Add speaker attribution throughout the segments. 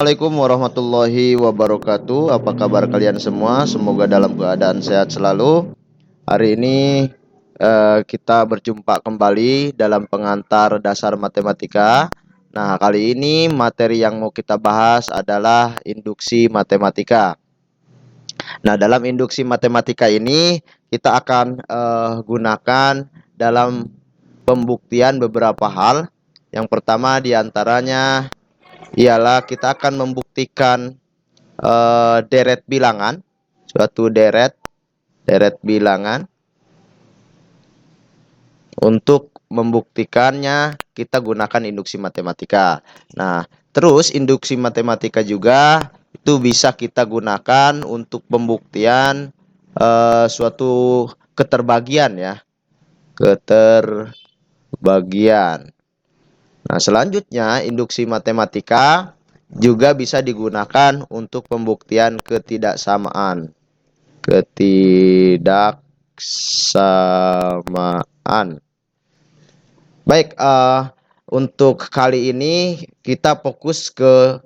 Speaker 1: Assalamualaikum warahmatullahi wabarakatuh. Apa kabar kalian semua? Semoga dalam keadaan sehat selalu. Hari ini kita berjumpa kembali dalam pengantar dasar matematika. Nah, kali ini materi yang mau kita bahas adalah induksi matematika. Nah, dalam induksi matematika ini kita akan gunakan dalam pembuktian beberapa hal. Yang pertama diantaranya ialah kita akan membuktikan deret bilangan, suatu deret bilangan. Untuk membuktikannya kita gunakan induksi matematika. Nah, terus induksi matematika juga itu bisa kita gunakan untuk pembuktian suatu keterbagian ya, keterbagian. Nah, selanjutnya induksi matematika juga bisa digunakan untuk pembuktian ketidaksamaan. Baik, untuk kali ini kita fokus ke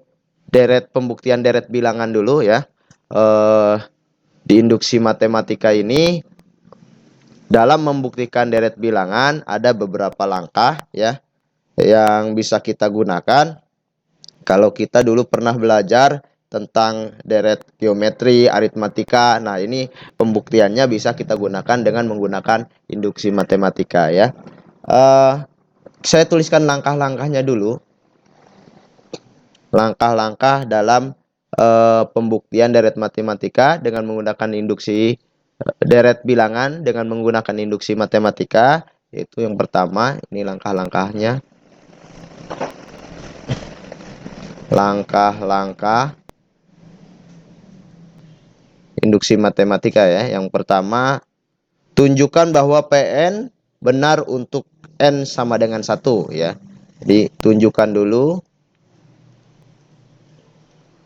Speaker 1: pembuktian deret bilangan dulu ya. Di induksi matematika ini dalam membuktikan deret bilangan ada beberapa langkah ya yang bisa kita gunakan. Kalau kita dulu pernah belajar tentang deret geometri, aritmatika, nah ini pembuktiannya bisa kita gunakan dengan menggunakan induksi matematika ya. Saya tuliskan langkah-langkahnya dulu. Langkah-langkah dalam pembuktian deret matematika dengan menggunakan induksi deret bilangan dengan menggunakan induksi matematika, yaitu yang pertama, ini langkah-langkahnya. Langkah-langkah induksi matematika ya. Yang pertama, tunjukkan bahwa Pn benar untuk n sama dengan 1 ya. Jadi tunjukkan dulu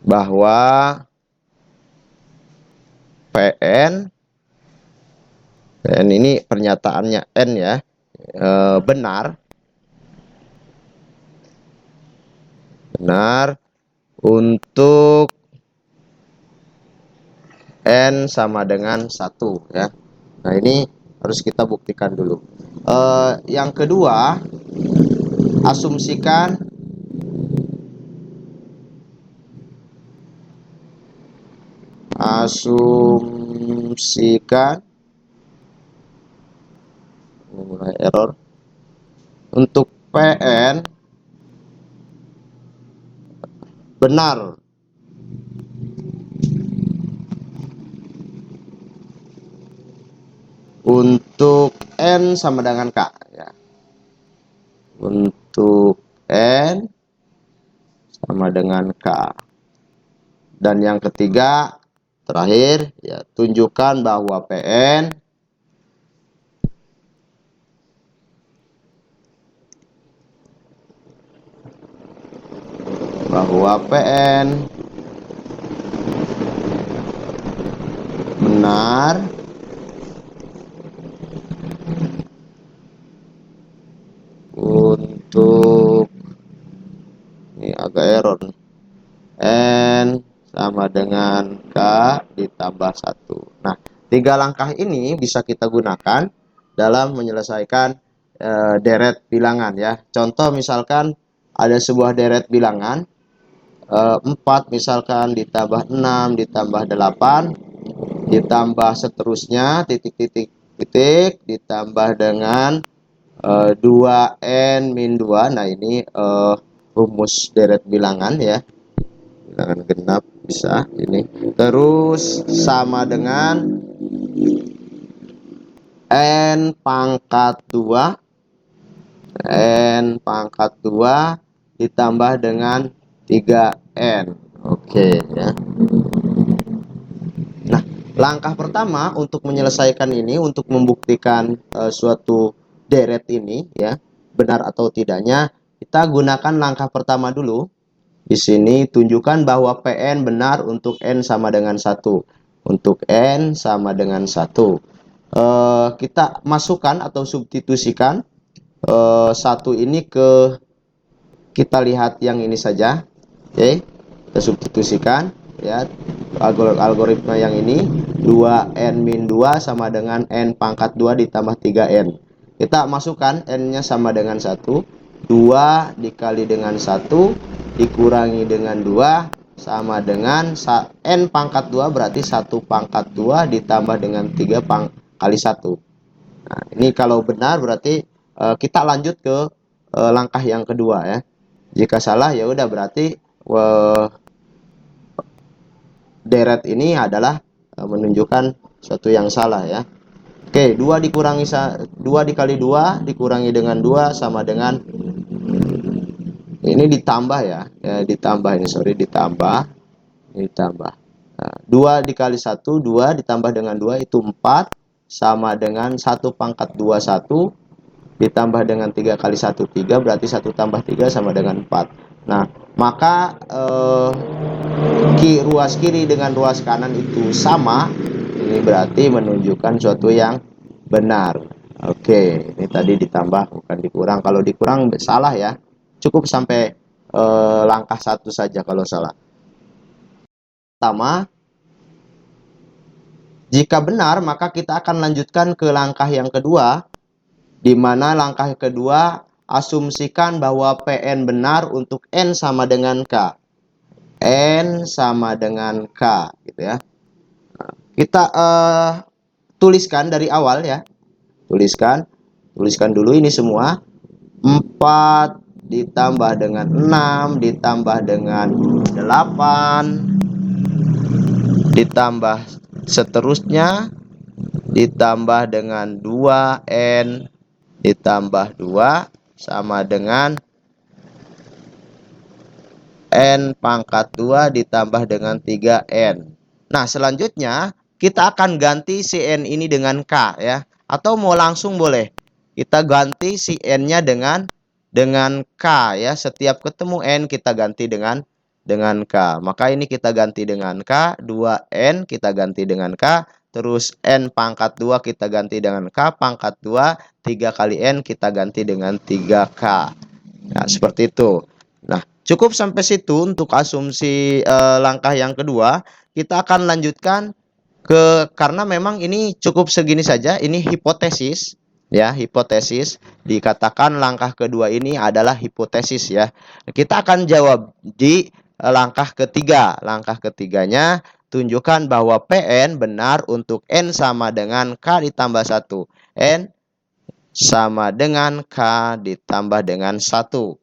Speaker 1: bahwa Pn ini pernyataannya n ya, benar untuk n sama dengan 1 ya. Nah, ini harus kita buktikan dulu. Yang kedua, asumsikan mulai error untuk Pn benar untuk n sama dengan k ya. Untuk n sama dengan k. Dan yang ketiga, terakhir ya, tunjukkan bahwa Pn benar untuk, ini agak error, n sama dengan k ditambah 1. Nah, 3 langkah ini bisa kita gunakan dalam menyelesaikan deret bilangan ya. Contoh misalkan ada sebuah deret bilangan 4 misalkan ditambah 6 ditambah 8 ditambah seterusnya titik ditambah dengan 2n min 2. Nah, ini rumus deret bilangan ya, bilangan genap bisa ini. Terus sama dengan n pangkat 2 ditambah dengan 3n. Oke ya. Nah, langkah pertama untuk menyelesaikan ini, untuk membuktikan suatu deret ini ya, benar atau tidaknya, kita gunakan langkah pertama dulu. Di sini tunjukkan bahwa Pn benar untuk n sama dengan 1. Untuk n sama dengan 1. Kita masukkan atau substitusikan 1 ini ke, kita lihat yang ini saja. Oke. Kita substitusikan ya, algoritma yang ini 2n-2 sama dengan n pangkat 2 ditambah 3n. Kita masukkan n-nya sama dengan 1, 2 dikali dengan 1 dikurangi dengan 2 sama dengan n pangkat 2, berarti 1 pangkat 2 ditambah dengan 3 kali 1. Nah, ini kalau benar berarti kita lanjut ke langkah yang kedua ya. Jika salah ya udah berarti deret ini adalah menunjukkan suatu yang salah ya. Oke, 2 dikurangi 2 dikali 2 dikurangi dengan 2 sama dengan ini ditambah ya, ditambah ini sorry ditambah. Nah, 2 dikali 1 2 ditambah dengan 2 itu 4 sama dengan 1 pangkat 2 1 ditambah dengan 3 kali 1 3, berarti 1 tambah 3 sama dengan 4. Nah, maka ruas kiri dengan ruas kanan itu sama. Ini berarti menunjukkan suatu yang benar. Oke, ini tadi ditambah bukan dikurang. Kalau dikurang salah ya. Cukup sampai langkah 1 saja kalau salah. Pertama, jika benar maka kita akan lanjutkan ke langkah yang kedua, di mana langkah kedua asumsikan bahwa PN benar untuk N sama dengan K. N sama dengan K gitu ya. Kita tuliskan dari awal ya. Tuliskan dulu ini semua. 4 ditambah dengan 6 ditambah dengan 8 ditambah seterusnya ditambah dengan 2N ditambah 2 sama dengan N pangkat 2 ditambah dengan 3N. Nah, selanjutnya kita akan ganti si N ini dengan K ya. Atau mau langsung boleh. Kita ganti si N-nya dengan K ya. Setiap ketemu N kita ganti dengan K. Maka ini kita ganti dengan K, 2N kita ganti dengan K, terus N pangkat 2 kita ganti dengan K pangkat 2, 3 kali N kita ganti dengan 3K. Nah, seperti itu. Nah, cukup sampai situ untuk asumsi langkah yang kedua. Kita akan lanjutkan karena memang ini cukup segini saja, ini hipotesis ya, hipotesis. Dikatakan langkah kedua ini adalah hipotesis ya. Kita akan jawab di langkah ketiga. Langkah ketiganya tunjukkan bahwa PN benar untuk N sama dengan K ditambah 1. N sama dengan K ditambah dengan 1.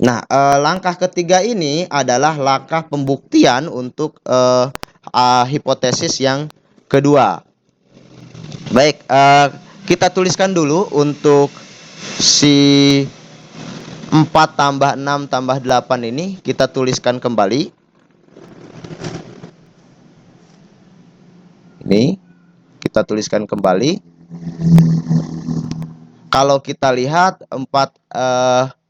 Speaker 1: Nah, langkah ketiga ini adalah langkah pembuktian untuk hipotesis yang kedua. Baik, kita tuliskan dulu untuk si 4 tambah 6 tambah 8 ini, kita tuliskan kembali. Ini, kita tuliskan kembali. Kalau kita lihat 4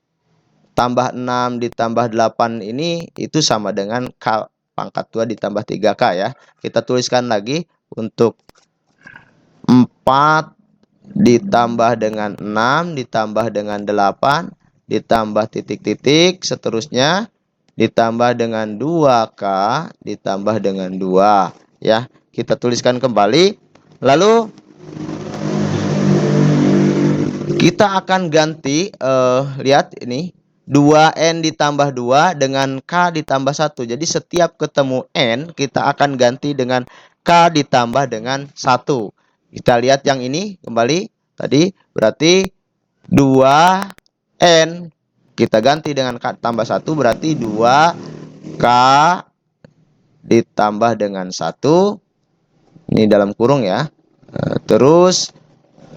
Speaker 1: tambah 6 ditambah 8 ini itu sama dengan K pangkat 2 ditambah 3K ya. Kita tuliskan lagi untuk 4 ditambah dengan 6 ditambah dengan 8 ditambah titik-titik seterusnya ditambah dengan 2K ditambah dengan 2 ya. Kita tuliskan kembali. Lalu kita akan ganti lihat ini 2N ditambah 2 dengan K ditambah 1. Jadi setiap ketemu N kita akan ganti dengan K ditambah dengan 1. Kita lihat yang ini kembali tadi, berarti 2N kita ganti dengan K tambah 1, berarti 2K ditambah dengan 1. Ini dalam kurung ya. Terus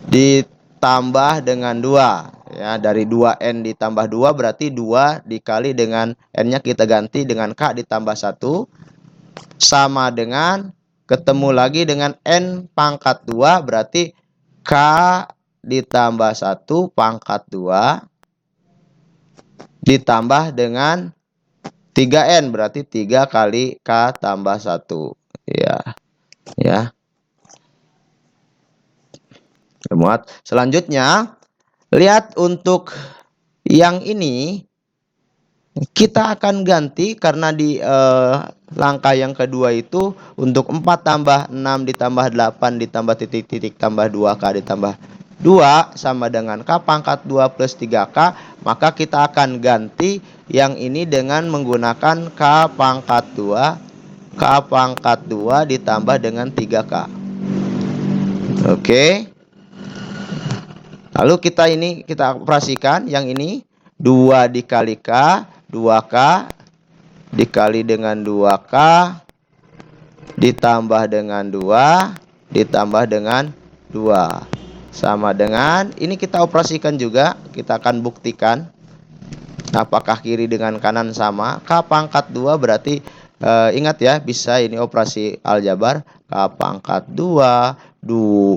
Speaker 1: ditambah dengan 2. Ya, dari 2N ditambah 2 berarti 2 dikali dengan N-nya kita ganti dengan K ditambah 1 sama dengan ketemu lagi dengan N pangkat 2 berarti K ditambah 1 pangkat 2 ditambah dengan 3N berarti 3 kali K tambah 1 ya. Ya. Muat. Selanjutnya lihat untuk yang ini Kita akan ganti karena di langkah yang kedua itu untuk 4 tambah 6 ditambah 8 ditambah titik-titik tambah 2K ditambah 2 sama dengan K pangkat 2 plus 3K. Maka kita akan ganti yang ini dengan menggunakan K pangkat 2 ditambah dengan 3K. Oke. Lalu kita operasikan yang ini 2 dikali K, 2K dikali dengan 2K ditambah dengan 2 ditambah dengan 2 sama dengan ini. Kita operasikan juga, kita akan buktikan apakah kiri dengan kanan sama. K pangkat 2 berarti ingat ya, bisa ini operasi aljabar. K pangkat 2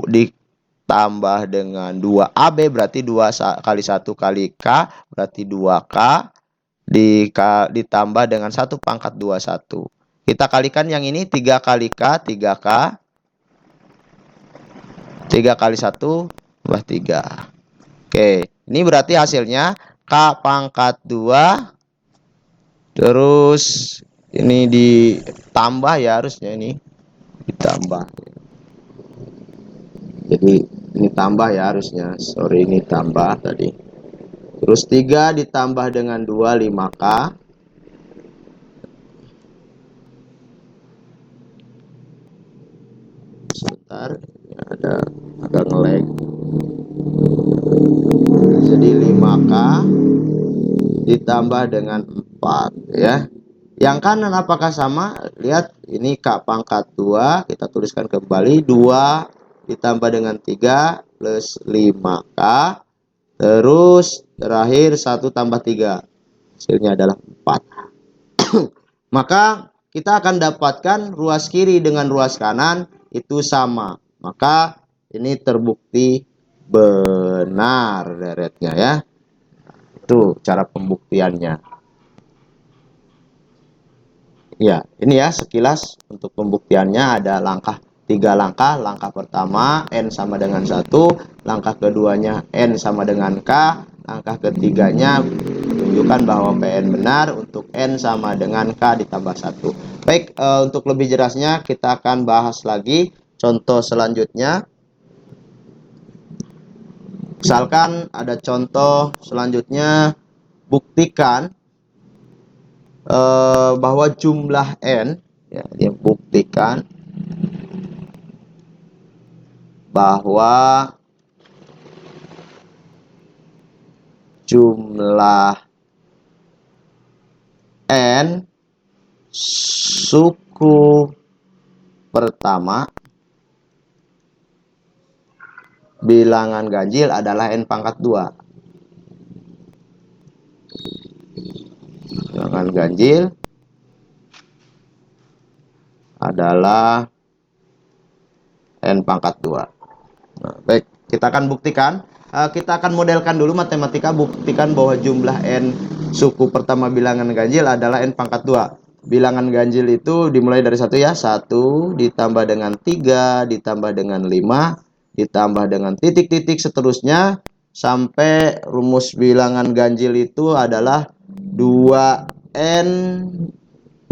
Speaker 1: ditambah dengan 2AB berarti 2 kali 1 kali K berarti 2K ditambah dengan 1 pangkat 21. Kita kalikan yang ini 3 kali K, 3K. 3 kali 1 tambah 3. Oke, ini berarti hasilnya K pangkat 2. Terus ini ditambah ya, harusnya ini ditambah. Jadi ini tambah ya harusnya. Sorry, ini tambah tadi. Terus 3 ditambah dengan 2, 5K. Sebentar, ada agak nge-lag. Jadi 5K ditambah dengan 4 ya. Yang kanan apakah sama? Lihat, ini K pangkat 2, kita tuliskan kembali 2 ditambah dengan 3 plus 5K. Terus terakhir 1 tambah 3. Hasilnya adalah 4. Maka kita akan dapatkan ruas kiri dengan ruas kanan itu sama. Maka ini terbukti benar deretnya ya. Itu cara pembuktiannya. Ya, ini ya sekilas untuk pembuktiannya ada 3 langkah. Langkah pertama N sama dengan 1, langkah keduanya N sama dengan K, langkah ketiganya menunjukkan bahwa PN benar untuk N sama dengan K ditambah 1. Baik, untuk lebih jelasnya kita akan bahas lagi contoh selanjutnya. Misalkan ada contoh selanjutnya, buktikan bahwa jumlah N ya, dia buktikan bahwa jumlah N suku pertama bilangan ganjil adalah N pangkat 2. Bilangan ganjil adalah N pangkat 2. Nah, baik, kita akan buktikan. Kita akan modelkan dulu matematika, buktikan bahwa jumlah N suku pertama bilangan ganjil adalah N pangkat 2. Bilangan ganjil itu dimulai dari 1 ya. 1 ditambah dengan 3 ditambah dengan 5 ditambah dengan titik-titik seterusnya sampai rumus bilangan ganjil itu adalah 2N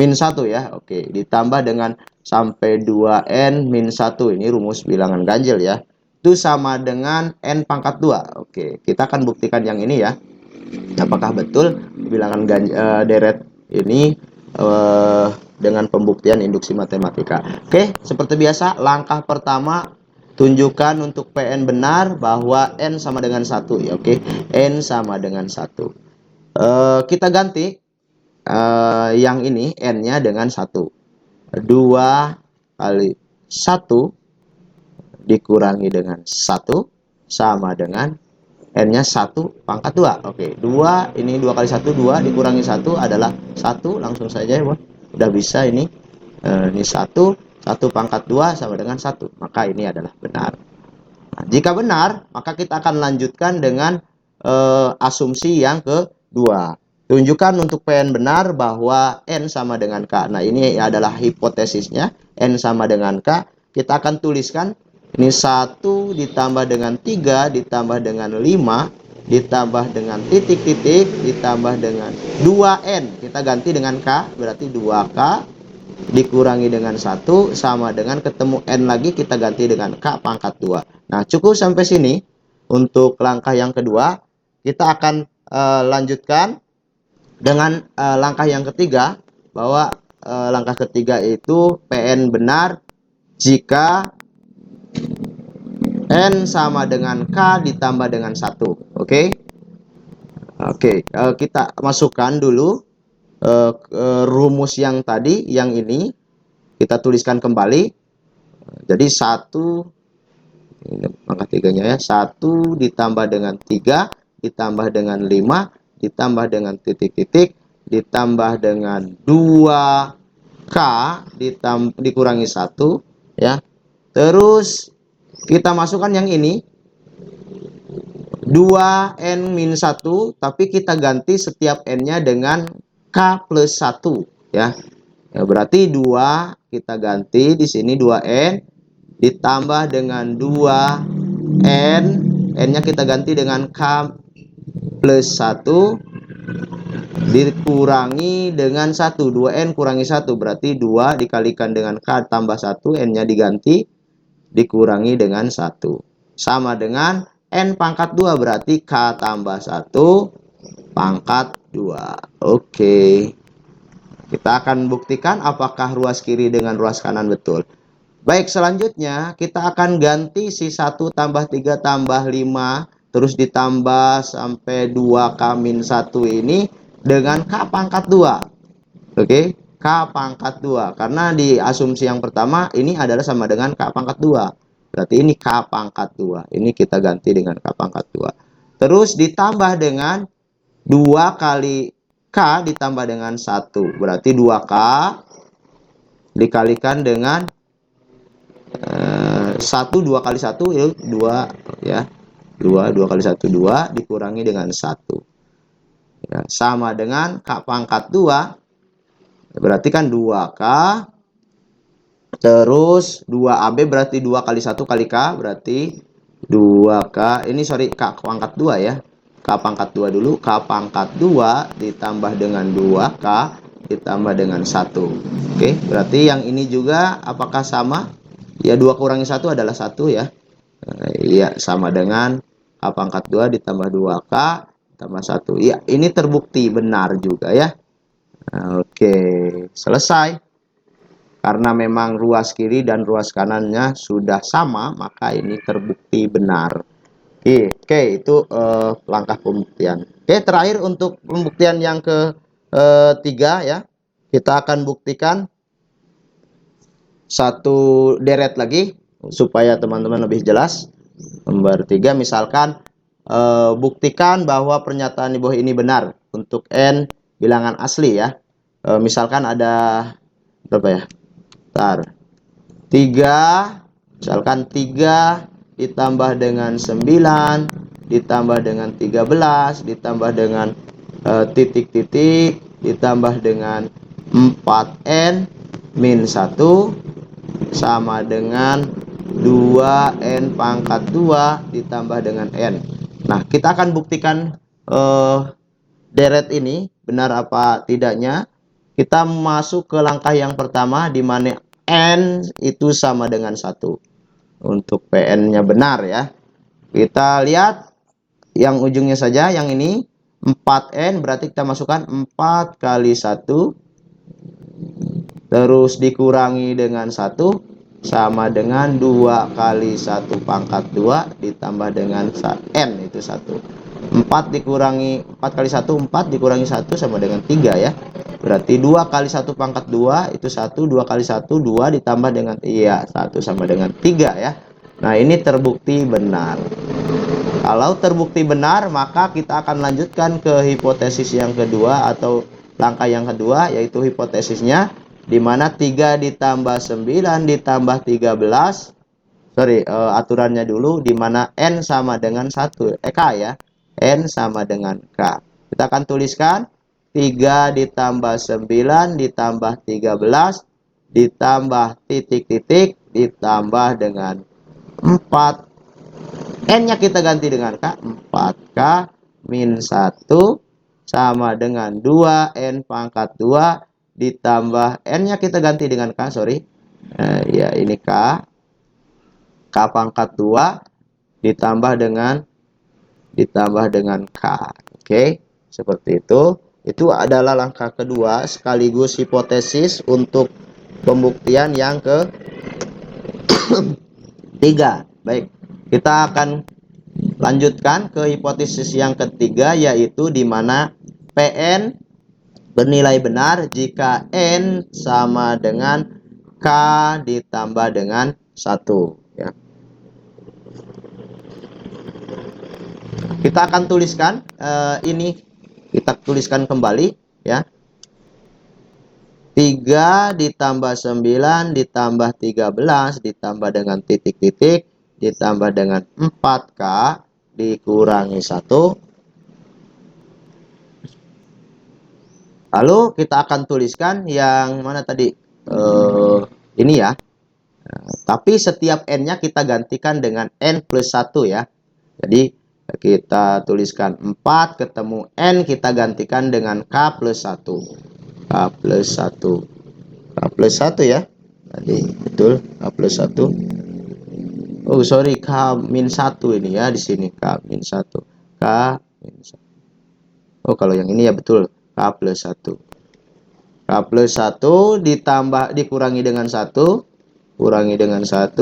Speaker 1: min 1 ya. Oke, ditambah dengan sampai 2N min 1. Ini rumus bilangan ganjil ya. Itu sama dengan N pangkat 2. Oke, kita akan buktikan yang ini ya. Apakah betul bilangan deret ini dengan pembuktian induksi matematika. Oke, seperti biasa langkah pertama tunjukkan untuk PN benar bahwa N sama dengan 1 ya. Oke, N sama dengan 1. Kita ganti yang ini N-nya dengan 1. 2 kali 1 dikurangi dengan 1 sama dengan N-nya 1 pangkat 2. Oke, 2 ini 2 kali 1 2 dikurangi 1 adalah 1. Langsung saja ya, udah bisa ini. Ini 1 pangkat 2 sama dengan 1. Maka ini adalah benar. Nah, jika benar, maka kita akan lanjutkan dengan asumsi yang kedua. Tunjukkan untuk PN benar bahwa N sama dengan K. Nah, ini adalah hipotesisnya. N sama dengan K. Kita akan tuliskan ini 1 ditambah dengan 3 ditambah dengan 5 ditambah dengan titik-titik, ditambah dengan 2N. Kita ganti dengan K, berarti 2K dikurangi dengan 1 sama dengan ketemu N lagi, kita ganti dengan K pangkat 2. Nah, cukup sampai sini untuk langkah yang kedua. Kita akan lanjutkan dengan langkah yang ketiga, bahwa langkah ketiga itu PN benar jika N sama dengan K ditambah dengan 1. Oke. Kita masukkan dulu rumus yang tadi, yang ini kita tuliskan kembali. Jadi 1, ini pangkat tiganya ya, 1 ditambah dengan 3 ditambah dengan 5 ditambah dengan titik-titik ditambah dengan 2K dikurangi 1 ya. Terus kita masukkan yang ini 2N-1, tapi kita ganti setiap N-nya dengan K plus 1 ya. Berarti 2 kita ganti di sini 2N ditambah dengan 2N, N-nya kita ganti dengan K plus 1 dikurangi dengan 1. 2N kurangi 1 berarti 2 dikalikan dengan K tambah 1, N-nya diganti dikurangi dengan 1 sama dengan N pangkat 2, berarti K tambah 1 pangkat 2. Oke. Kita akan buktikan apakah ruas kiri dengan ruas kanan betul. Baik, selanjutnya kita akan ganti si 1 tambah 3 tambah 5 terus ditambah sampai 2K-1 ini dengan K pangkat 2. Oke, K pangkat 2. Karena di asumsi yang pertama ini adalah sama dengan K pangkat 2. Berarti ini K pangkat 2. Ini kita ganti dengan K pangkat 2. Terus ditambah dengan 2 kali K ditambah dengan 1. Berarti 2K dikalikan dengan 1, 2 kali 1 ya 2 ya. 2 kali 1 2 dikurangi dengan 1. Ya, sama dengan K pangkat 2. Berarti kan 2K terus 2AB berarti 2 kali 1 kali K berarti 2K. Ini sorry, K pangkat 2 ya. K pangkat 2 dulu. K pangkat 2 ditambah dengan 2K ditambah dengan 1. Oke, berarti yang ini juga apakah sama? Ya, 2 kurangi 1 adalah 1 ya. Iya, sama dengan K pangkat 2 ditambah 2K tambah 1. Ya, ini terbukti benar juga ya. Oke, selesai. Karena memang ruas kiri dan ruas kanannya sudah sama, maka ini terbukti benar. Oke, itu langkah pembuktian. Oke, terakhir untuk pembuktian yang ketiga ya. Kita akan buktikan satu deret lagi supaya teman-teman lebih jelas. Nomor 3, misalkan buktikan bahwa pernyataan di bawah ini benar untuk N bilangan asli ya. Misalkan ada berapa ya? 3, misalkan 3 ditambah dengan 9 ditambah dengan 13 ditambah dengan titik-titik ditambah dengan 4N min 1 sama dengan 2N pangkat 2 ditambah dengan N. Nah, kita akan buktikan deret ini benar apa tidaknya. Kita masuk ke langkah yang pertama di mana N itu sama dengan 1. Untuk PN-nya benar ya. Kita lihat yang ujungnya saja, yang ini 4N berarti kita masukkan 4 kali 1 terus dikurangi dengan 1 sama dengan 2 kali 1 pangkat 2 ditambah dengan N itu 1. 4 kali 1 4 dikurangi 1 sama dengan 3 ya. Berarti 2 kali 1 pangkat 2 itu 1, 2 kali 1 2 ditambah dengan 1 sama dengan 3 ya. Nah, ini terbukti benar. Kalau terbukti benar, maka kita akan lanjutkan ke hipotesis yang kedua atau langkah yang kedua, yaitu hipotesisnya di mana 3 ditambah 9 ditambah 13. Aturannya dulu di mana N sama dengan 1, K ya. N sama dengan K. Kita akan tuliskan 3 ditambah 9 ditambah 13 ditambah titik-titik ditambah dengan 4 N-nya kita ganti dengan K. 4K min 1 sama dengan 2N pangkat 2 ditambah N-nya kita ganti dengan K, sorry. Ya, ini K. K pangkat 2 ditambah dengan K. Oke, seperti itu. Itu adalah langkah kedua sekaligus hipotesis untuk pembuktian yang ketiga. Baik, kita akan lanjutkan ke hipotesis yang ketiga, yaitu di mana Pn bernilai benar jika N sama dengan K ditambah dengan 1. Ya. Kita akan tuliskan ini, kita tuliskan kembali ya. 3 ditambah 9 ditambah 13 ditambah dengan titik-titik ditambah dengan 4K dikurangi 1. Lalu kita akan tuliskan yang mana tadi? Ini ya. Tapi setiap N-nya kita gantikan dengan N plus 1 ya. Jadi kita tuliskan 4 ketemu N, kita gantikan dengan K plus 1. K plus 1. K plus 1 ya. Tadi betul, K plus 1. Oh, sorry, K min 1 ini ya di sini, K min 1. K min 1. Oh, kalau yang ini ya betul, K plus 1. K plus 1 ditambah dikurangi dengan 1, kurangi dengan 1,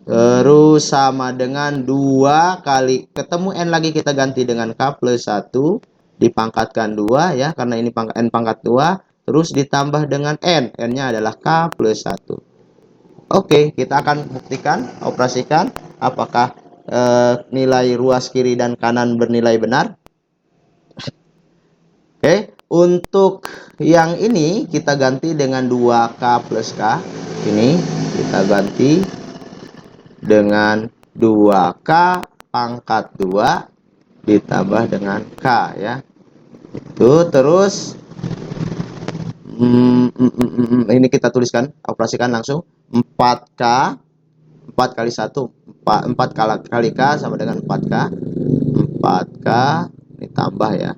Speaker 1: terus sama dengan 2 kali ketemu N lagi, kita ganti dengan K plus 1 dipangkatkan 2 ya, karena ini N pangkat 2, terus ditambah dengan N. N-nya adalah K plus 1. Oke, kita akan buktikan, operasikan apakah nilai ruas kiri dan kanan bernilai benar. Oke, untuk yang ini kita ganti dengan 2K plus K. Ini kita ganti dengan 2K pangkat 2 ditambah dengan K ya. Itu terus ini kita tuliskan, operasikan langsung. 4K 4 kali 1 4 kali K sama dengan 4K. 4K ditambah ya,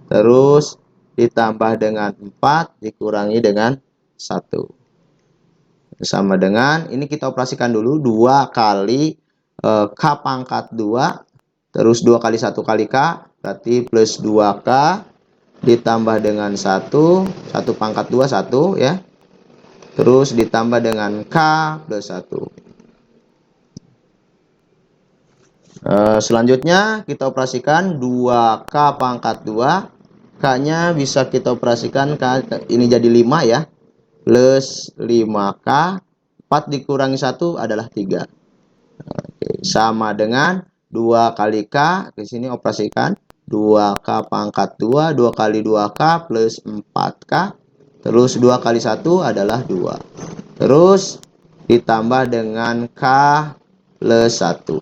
Speaker 1: terus ditambah dengan 4 dikurangi dengan 1 sama dengan ini, kita operasikan dulu 2 kali K pangkat 2 terus 2 kali 1 kali K berarti plus 2K ditambah dengan 1 pangkat 2 1 ya, terus ditambah dengan K plus 1. Selanjutnya kita operasikan 2K pangkat 2. K-nya bisa kita operasikan, ini jadi 5 ya. Plus 5K. 4 dikurangi 1 adalah 3. Oke, sama dengan 2 kali K. Di sini operasikan 2K pangkat 2. 2 kali 2K plus 4K. Terus 2 kali 1 adalah 2. Terus ditambah dengan K plus 1.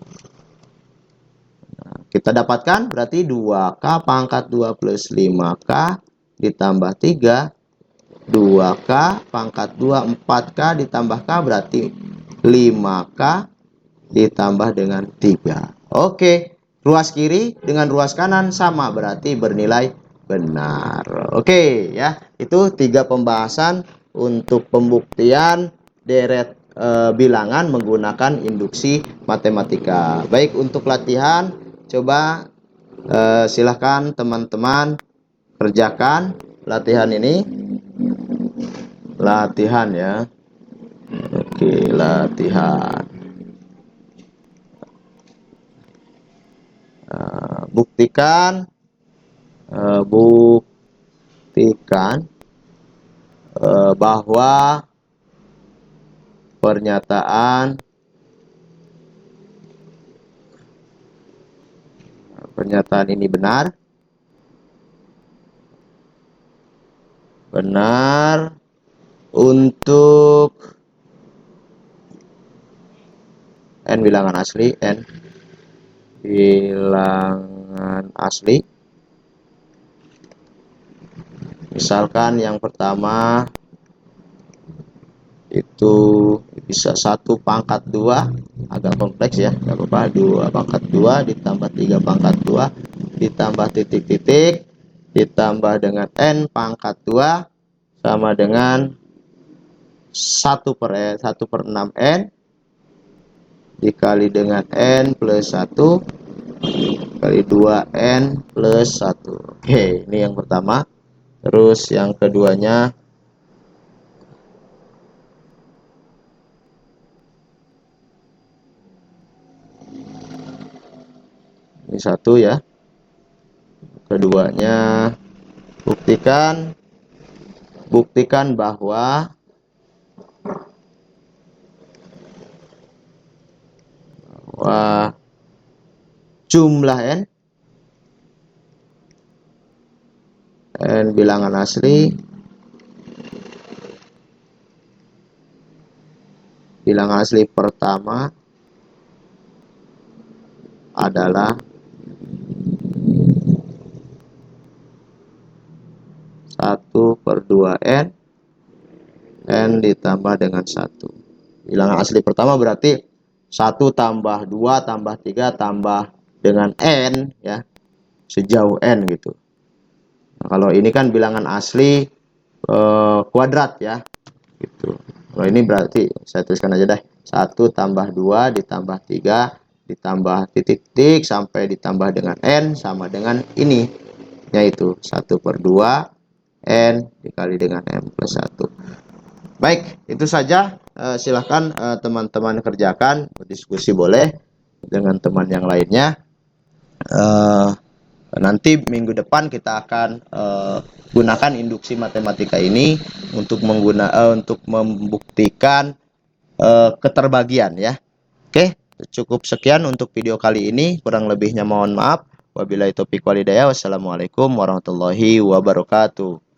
Speaker 1: Nah, kita dapatkan berarti 2K pangkat 2 plus 5K ditambah 3. 2K pangkat 2 4K ditambah K berarti 5K ditambah dengan 3. Oke, ruas kiri dengan ruas kanan sama berarti bernilai benar. Oke ya, itu 3 pembahasan untuk pembuktian deret bilangan menggunakan induksi matematika. Baik, untuk latihan coba silahkan teman-teman kerjakan latihan ini. Latihan ya. Oke, latihan. Buktikan bahwa pernyataan ini benar untuk N bilangan asli, N bilangan asli. Misalkan yang pertama itu bisa 1/2, agak kompleks ya, nggak apa-apa. 2/2 ditambah 3/2 ditambah titik-titik ditambah dengan n/2 sama dengan 1/6n dikali dengan n plus 1 kali 2n plus 1. Oke, ini yang pertama. Terus yang keduanya ini 1 ya. Keduanya buktikan bahwa jumlah n bilangan asli pertama adalah 1/2n ditambah dengan 1. Bilangan asli pertama berarti 1 tambah 2 tambah 3 tambah dengan n ya, sejauh n gitu. Nah, kalau ini kan bilangan asli kuadrat ya gitu. Kalau ini berarti saya tuliskan aja deh, 1 tambah 2 ditambah 3 ditambah titik-titik sampai ditambah dengan n sama dengan ini, yaitu 1/2 n dikali dengan m plus 1. Baik, itu saja. Silahkan teman-teman kerjakan, berdiskusi boleh dengan teman yang lainnya. Nanti minggu depan kita akan gunakan induksi matematika ini untuk membuktikan keterbagian ya. Oke, cukup sekian untuk video kali ini. Kurang lebihnya mohon maaf. Wabillahi taufiq walhidayah. Wassalamualaikum warahmatullahi wabarakatuh.